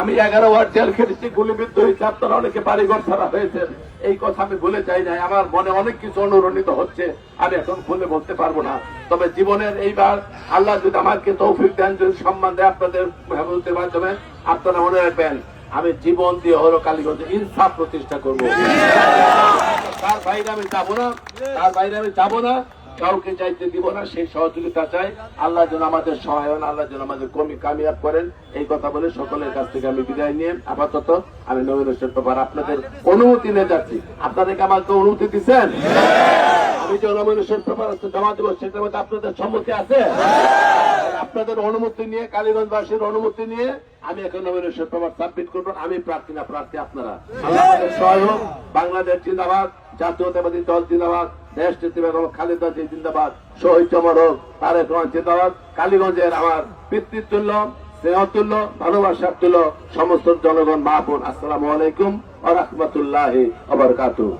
আমি 11 word jail খেটেছি, গুলিবিদ্ধ হয়েছে, আপনারা অনেকে বাড়িঘর ছাড়া হয়েছেন, এই কথা আমি বলে চাই নাই। আমার মনে অনেক কিছু অনুরণিত হচ্ছে, আমি এখন খুলে বলতে পারবো না। তবে জীবনের এইবার আল্লাহ যদি আমাকে তৌফিক দেন, যদি সম্মান দেয় আপনাদের হেফাজতের মাধ্যমে, আপনারা মনে রাখবেন আমি জীবন দিয়ে হলো কালীগঞ্জে ইনসাফ প্রতিষ্ঠা করবো। তার বাইরে আমি যাবো না, তার বাইরে আমি যাবো না, কাউকে চাইতে দিব না। সেই সহযোগিতা চাই। আল্লাহ যেন আমাদের সহায় হন, আল্লাহ যেন আমাদের কামিয়াব করেন, এই কথা বলে সকলের কাছ থেকে আমি বিদায় নিয়ে আপাতত আমি নবীন হোসেন পেপার আপনাদের অনুমতি নিয়ে যাচ্ছি। আপনাদেরকে আমাকে অনুমতি দিচ্ছেন? আমি যে নবীন হোসেন পেপার জমা দেবো সেটার মধ্যে আপনাদের সম্মতি আছে? আপনাদের অনুমতি নিয়ে, কালীগঞ্জবাসীর অনুমতি নিয়ে আমি এখন নবীন হোসেন পেপার সাবমিট করবো। আমি প্রার্থী না, প্রার্থী আপনারা। আল্লাহ আমাদের সহায় হোক। বাংলাদেশ জিন্দাবাদ, জাতীয়তাবাদী দল জিন্দাবাদ, দেশ নেত্রী বেগম খালেদা জিয়া জিন্দাবাদ, শহীদ ওমর হোক, তারেক রহমান জিন্দাবাদ। কালীগঞ্জের আমার পিতৃতুল্য, স্নেহতুল্য, ভালোবাসার তুল্য সমস্ত জনগণ মা বোন, আসসালামু আলাইকুম ওয়া রাহমাতুল্লাহি ওয়া বারাকাতুহু।